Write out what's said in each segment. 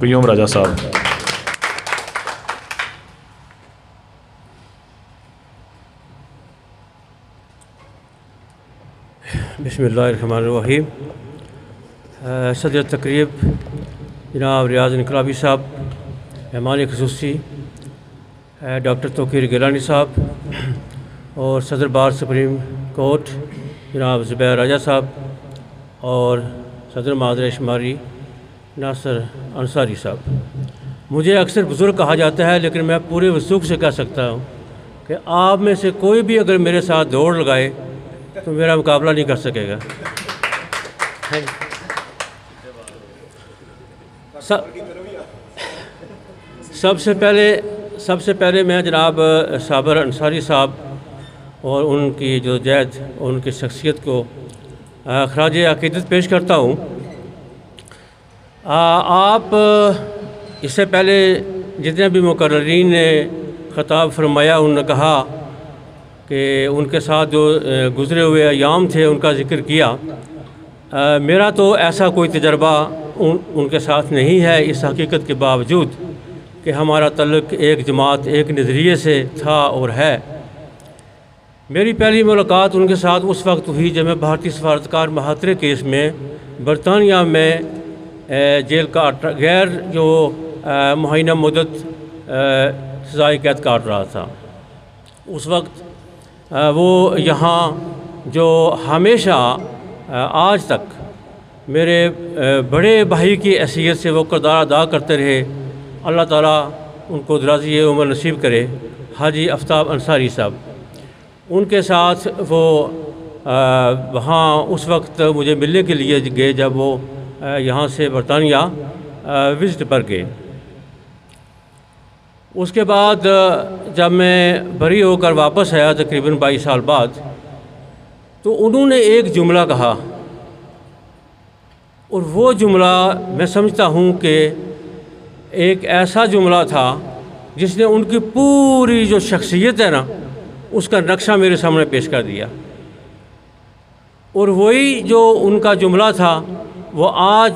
قیوم راجہ صاحب. بسم اللہ الرحمن الرحیم. صدر تقریب جناب ریاض انقلابی صاحب، مہمان خصوصی ڈاکٹر توقیر گیلانی صاحب، اور صدر بار سپریم کورٹ جناب زبیر راجہ صاحب، اور صدر معذر شماری ناصر انصاری صاحب. مجھے اکثر بزرگ کہا جاتا ہے، لیکن میں پورے وثوق سے کہہ سکتا ہوں کہ آپ میں سے کوئی بھی اگر میرے ساتھ دوڑ لگائے تو میرا مقابلہ نہیں کر سکے گا. سب سے پہلے میں جناب صابر انصاری صاحب اور ان کی جو جہد اور ان کی شخصیت کو خراج عقیدت پیش کرتا ہوں. آپ اس سے پہلے جتنے بھی مقررین نے خطاب فرمایا، انہوں نے کہا کہ ان کے ساتھ جو گزرے ہوئے ایام تھے ان کا ذکر کیا. میرا تو ایسا کوئی تجربہ ان کے ساتھ نہیں ہے، اس حقیقت کے باوجود کہ ہمارا تعلق ایک جماعت ایک نظریے سے تھا اور ہے. میری پہلی ملاقات ان کے ساتھ اس وقت ہوئی جب میں بھارتی سفارتکار مہاترے کیس میں برطانیہ میں جیل کاٹ غیر جو معینہ مدت سزائے قید کاٹ رہا تھا. اس وقت وہ یہاں جو ہمیشہ آج تک میرے بڑے بھائی کی حیثیت سے وہ کردار ادا کرتے رہے، اللہ تعالیٰ ان کو درازی عمر نصیب کرے، حاجی آفتاب انصاری صاحب. ان کے ساتھ وہ وہاں اس وقت مجھے ملنے کے لیے گئے جب وہ یہاں سے برطانیہ وزٹ پر گئے. اس کے بعد جب میں بری ہو کر واپس آیا تقریباً 22 سال بعد، تو انہوں نے ایک جملہ کہا، اور وہ جملہ میں سمجھتا ہوں کہ ایک ایسا جملہ تھا جس نے ان کی پوری جو شخصیت ہے نا اس کا نقشہ میرے سامنے پیش کر دیا. اور وہی جو ان کا جملہ تھا وہ آج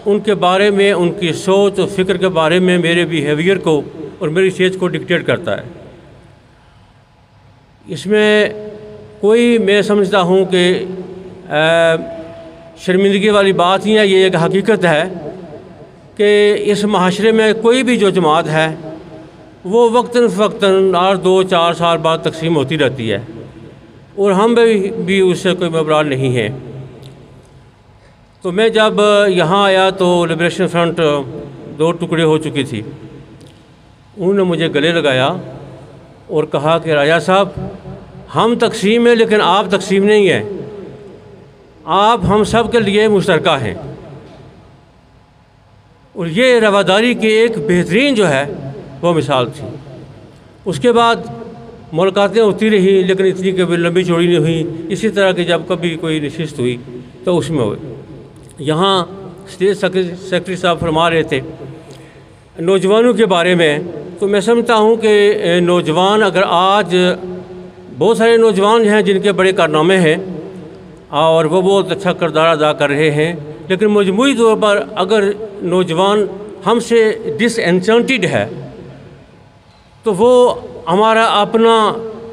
ان کے بارے میں، ان کی سوچ و فکر کے بارے میں میرے بیہیویئر کو اور میری سوچ کو ڈکٹیٹ کرتا ہے. اس میں کوئی میں سمجھتا ہوں کہ شرمندگی والی بات نہیں ہے، یہ ایک حقیقت ہے کہ اس معاشرے میں کوئی بھی جو جماعت ہے وہ وقتاً فوقتاً 2-4 سال بعد تقسیم ہوتی رہتی ہے، اور ہم بھی اس سے کوئی مبرار نہیں ہیں. تو میں جب یہاں آیا تو لبریشن فرنٹ 2 ٹکڑے ہو چکی تھی. انہوں نے مجھے گلے لگایا اور کہا کہ راجہ صاحب ہم تقسیم ہیں لیکن آپ تقسیم نہیں ہیں، آپ ہم سب کے لیے مشترکہ ہیں. اور یہ رواداری کی ایک بہترین جو ہے وہ مثال تھی. اس کے بعد ملاقاتیں ہوتی رہی لیکن اتنی کبھی لمبی چوڑی نہیں ہوئی. اسی طرح کی جب کبھی کوئی نشست ہوئی تو اس میں ہوئی. یہاں اسٹیٹ سیکرٹری صاحب فرما رہے تھے نوجوانوں کے بارے میں، تو میں سمجھتا ہوں کہ نوجوان، اگر آج بہت سارے نوجوان ہیں جن کے بڑے کارنامے ہیں اور وہ بہت اچھا کردار ادا کر رہے ہیں، لیکن مجموعی طور پر اگر نوجوان ہم سے ڈس انچانٹیڈ ہے تو وہ ہمارا اپنا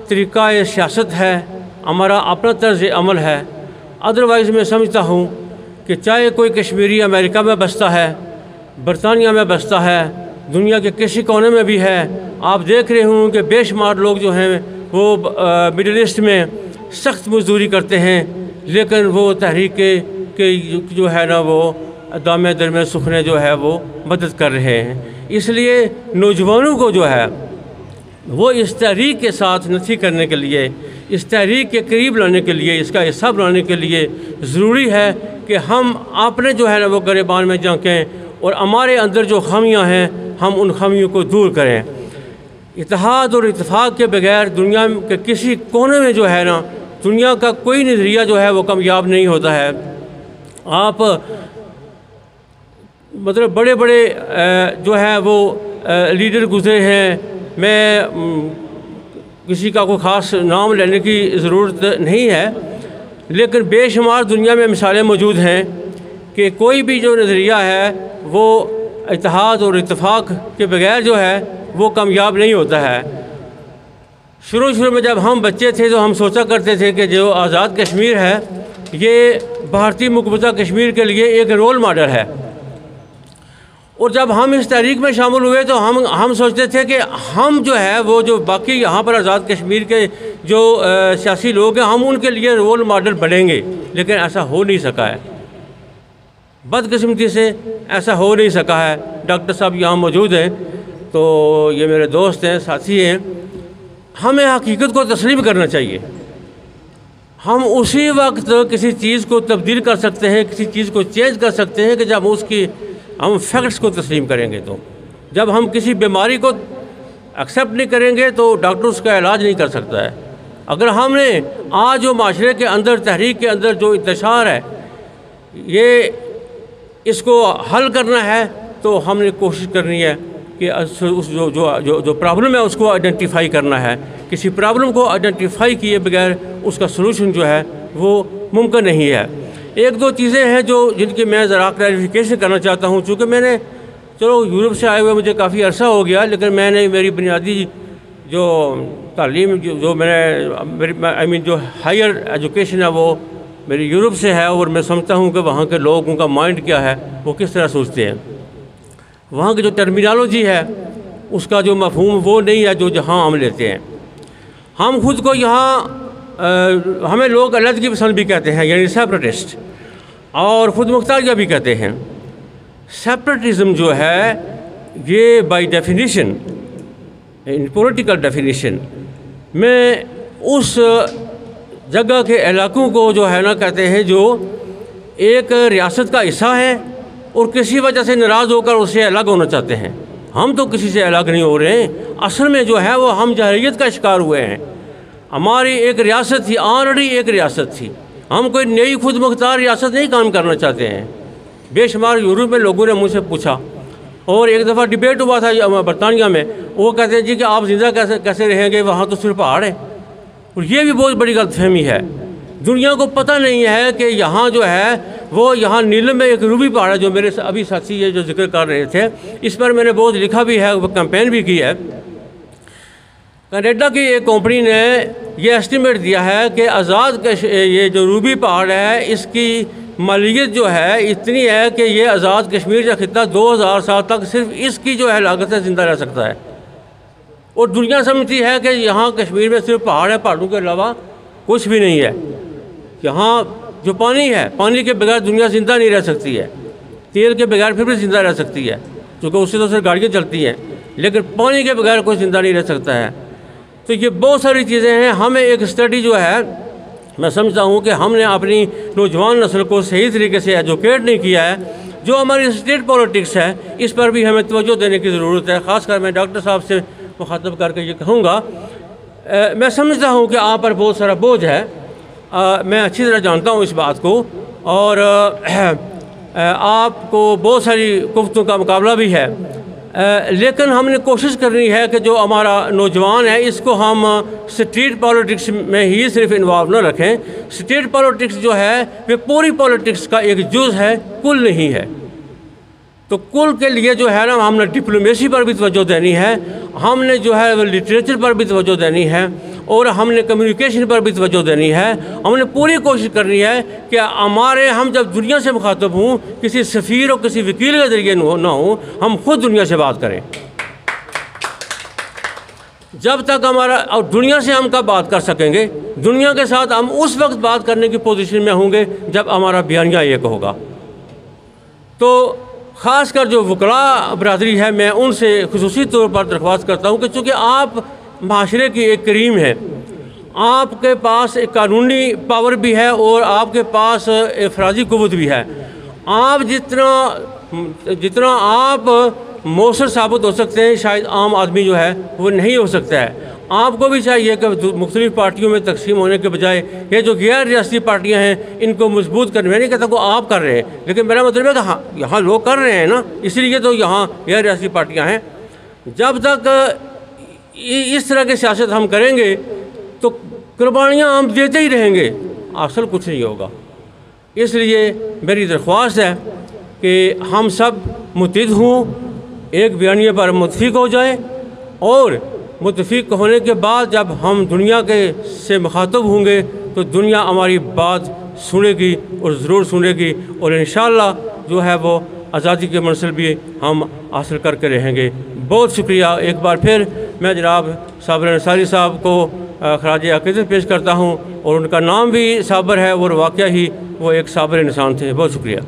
طریقہ سیاست ہے، ہمارا اپنا طرز عمل ہے. ادروائز میں سمجھتا ہوں کہ چاہے کوئی کشمیری امریکہ میں بستا ہے، برطانیہ میں بستا ہے، دنیا کے کسی کونے میں بھی ہے، آپ دیکھ رہے ہوں کہ بے شمار لوگ جو ہیں وہ مڈل ایسٹ میں سخت مزدوری کرتے ہیں، لیکن وہ تحریک کے جو ہے نا وہ دامے درمے سکھنے جو ہے وہ مدد کر رہے ہیں. اس لیے نوجوانوں کو جو ہے وہ اس تحریک کے ساتھ نتھی کرنے کے لیے، اس تحریک کے قریب لانے کے لیے، اس کا حصہ بنانے کے لیے ضروری ہے کہ ہم اپنے جو ہے نا وہ گریبان میں جھانکیں اور ہمارے اندر جو خامیاں ہیں ہم ان خامیوں کو دور کریں. اتحاد اور اتفاق کے بغیر دنیا کے کسی کونے میں جو ہے نا دنیا کا کوئی نظریہ جو ہے وہ کامیاب نہیں ہوتا ہے. آپ مطلب بڑے بڑے جو ہے وہ لیڈر گزرے ہیں، میں کسی کا کوئی خاص نام لینے کی ضرورت نہیں ہے، لیکن بے شمار دنیا میں مثالیں موجود ہیں کہ کوئی بھی جو نظریہ ہے وہ اتحاد اور اتفاق کے بغیر جو ہے وہ کامیاب نہیں ہوتا ہے۔ شروع میں جب ہم بچے تھے تو ہم سوچا کرتے تھے کہ جو آزاد کشمیر ہے یہ بھارتی مقبوضہ کشمیر کے لیے ایک رول ماڈل ہے، اور جب ہم اس تحریک میں شامل ہوئے تو ہم سوچتے تھے کہ ہم جو ہے وہ جو باقی یہاں پر آزاد کشمیر کے جو سیاسی لوگ ہیں ہم ان کے لیے رول ماڈل بنیں گے، لیکن ایسا ہو نہیں سکا ہے، بدقسمتی سے ایسا ہو نہیں سکا ہے۔ ڈاکٹر صاحب یہاں موجود ہیں تو یہ میرے دوست ہیں، ساتھی ہیں۔ ہمیں حقیقت کو تسلیم کرنا چاہیے۔ ہم اسی وقت کسی چیز کو تبدیل کر سکتے ہیں، کسی چیز کو چینج کر سکتے ہیں کہ جب ہم فیکٹس کو تسلیم کریں گے۔ تو جب ہم کسی بیماری کو ایکسیپٹ نہیں کریں گے تو ڈاکٹر اس کا علاج نہیں کر سکتا ہے۔ اگر ہم نے آج جو معاشرے کے اندر تحریک کے اندر جو انتشار ہے اس کو حل کرنا ہے تو ہم نے کوشش کرنی ہے کہ جو پرابلم ہے اس کو آئیڈینٹیفائی کرنا ہے۔ کسی پرابلم کو آئیڈینٹیفائی کیے بغیر اس کا سلوشن جو ہے وہ ممکن نہیں ہے۔ ایک دو چیزیں ہیں جن کی میں ذرا کلیریفیکیشن کرنا چاہتا ہوں، چونکہ میں نے یورپ سے آئے ہوئے مجھے کافی عرصہ ہو گیا، لیکن میں نے میری بنیادی جو تعلیم جو جو ہائر ایجوکیشن ہے وہ میری یورپ سے ہے، اور میں سمجھتا ہوں کہ وہاں کے لوگ ان کا مائنڈ کیا ہے، وہ کس طرح سوچتے ہیں۔ وہاں کی جو ٹرمینالوجی ہے اس کا جو مفہوم وہ نہیں ہے جو جہاں ہم لیتے ہیں۔ ہم خود کو یہاں ہمیں لوگ علیحدگی پسند بھی کہتے ہیں، یعنی سیپریٹسٹ، اور خود مختاریہ بھی کہتے ہیں۔ سیپریٹزم جو ہے یہ بائی ڈیفینیشن، پولیٹیکل ڈیفینیشن میں اس جگہ کے علاقوں کو جو ہے نا کہتے ہیں جو ایک ریاست کا حصہ ہے اور کسی وجہ سے ناراض ہو کر اس سے الگ ہونا چاہتے ہیں۔ ہم تو کسی سے الگ نہیں ہو رہے ہیں، اصل میں جو ہے وہ ہم جاہلیت کا شکار ہوئے ہیں۔ ہماری ایک ریاست تھی، آلریڈی ایک ریاست تھی، ہم کوئی نئی خود مختار ریاست نہیں قائم کرنا چاہتے ہیں۔ بے شمار یورپ میں لوگوں نے مجھ سے پوچھا، اور ایک دفعہ ڈیبیٹ ہوا تھا برطانیہ میں، وہ کہتے ہیں جی کہ آپ زندہ کیسے رہیں گے، وہاں تو صرف پہاڑ ہے۔ اور یہ بھی بہت بڑی غلط فہمی ہے۔ دنیا کو پتہ نہیں ہے کہ یہاں جو ہے وہ یہاں نیلم میں ایک روبی پہاڑ ہے، جو میرے ابھی ساتھی یہ جو ذکر کر رہے تھے، اس پر میں نے بہت لکھا بھی ہے، وہ کیمپین بھی کی ہے۔ کینیڈا کی ایک کمپنی نے یہ ایسٹیمیٹ دیا ہے کہ یہ جو روبی پہاڑ ہے اس کی مالیت جو ہے اتنی ہے کہ یہ آزاد کشمیر کا خطہ 2000 سال تک صرف اس کی جو ہے لاگت سے زندہ رہ سکتا ہے، اور دنیا سمجھتی ہے کہ یہاں کشمیر میں صرف پہاڑ ہے، پہاڑوں کے علاوہ کچھ بھی نہیں ہے۔ یہاں جو پانی ہے، پانی کے بغیر دنیا زندہ نہیں رہ سکتی ہے، تیل کے بغیر پھر بھی زندہ رہ سکتی ہے کیونکہ اس سے تو صرف گاڑیاں چلتی ہیں، لیکن پانی کے بغیر کوئی زندہ نہیں رہ سکتا ہے۔ تو یہ بہت ساری چیزیں ہیں۔ ہمیں ایک اسٹڈی جو ہے، میں سمجھتا ہوں کہ ہم نے اپنی نوجوان نسل کو صحیح طریقے سے ایجوکیٹ نہیں کیا ہے۔ جو ہماری اسٹیٹ پالیٹکس ہے اس پر بھی ہمیں توجہ دینے کی ضرورت ہے۔ خاص کر میں ڈاکٹر صاحب سے مخاطب کر کے یہ کہوں گا، میں سمجھتا ہوں کہ آپ پر بہت سارا بوجھ ہے، میں اچھی طرح جانتا ہوں اس بات کو، اور آپ کو بہت ساری گفتگو کا مقابلہ بھی ہے، لیکن ہم نے کوشش کرنی ہے کہ جو ہمارا نوجوان ہے اس کو ہم اسٹریٹ پالیٹکس میں ہی صرف انوالو نہ رکھیں۔ اسٹیٹ پالیٹکس جو ہے وہ پوری پالیٹکس کا ایک جز ہے، کل نہیں ہے۔ تو کل کے لیے جو ہے نا ہم نے ڈپلومیسی پر بھی توجہ دینی ہے، ہم نے جو ہے لٹریچر پر بھی توجہ دینی ہے، اور ہم نے کمیونیکیشن پر بھی توجہ دینی ہے۔ ہم نے پوری کوشش کرنی ہے کہ ہم جب دنیا سے مخاطب ہوں کسی سفیر اور کسی وکیل کے ذریعے نہ ہوں، ہم خود دنیا سے بات کریں۔ جب تک اور دنیا سے ہم کب بات کر سکیں گے؟ دنیا کے ساتھ ہم اس وقت بات کرنے کی پوزیشن میں ہوں گے جب ہمارا بیانیہ ایک ہوگا۔ تو خاص کر جو وکلاء برادری ہے، میں ان سے خصوصی طور پر درخواست کرتا ہوں کہ چونکہ آپ معاشرے کی ایک کریم ہے، آپ کے پاس ایک قانونی پاور بھی ہے اور آپ کے پاس افرازی قوت بھی ہے۔ آپ جتنا آپ مؤثر ثابت ہو سکتے ہیں شاید عام آدمی جو ہے وہ نہیں ہو سکتا ہے۔ آپ کو بھی چاہیے کہ مختلف پارٹیوں میں تقسیم ہونے کے بجائے یہ جو غیر ریاستی پارٹیاں ہیں ان کو مضبوط کرنے، میں نہیں کہتا کہ آپ کر رہے ہیں، لیکن میرا مطلب ہے کہ یہاں لوگ کر رہے ہیں نا، اسی لیے تو یہاں غیر ریاستی پارٹیاں ہیں۔ جب تک اس طرح کی سیاست ہم کریں گے تو قربانیاں ہم دیتے ہی رہیں گے، اصل کچھ نہیں ہوگا۔ اس لیے میری درخواست ہے کہ ہم سب متحد ہوں، ایک بیانیے پر متفق ہو جائیں، اور متفق ہونے کے بعد جب ہم دنیا سے مخاطب ہوں گے تو دنیا ہماری بات سنے گی اور ضرور سنے گی، اور انشاءاللہ جو ہے وہ آزادی کے منزل بھی ہم حاصل کر کے رہیں گے۔ بہت شکریہ ایک بار پھر میں جناب صابر انصاری صاحب کو خراج عقیدت پیش کرتا ہوں، اور ان کا نام بھی صابر ہے اور واقعہ ہی وہ ایک صابر انسان تھے۔ بہت شکریہ۔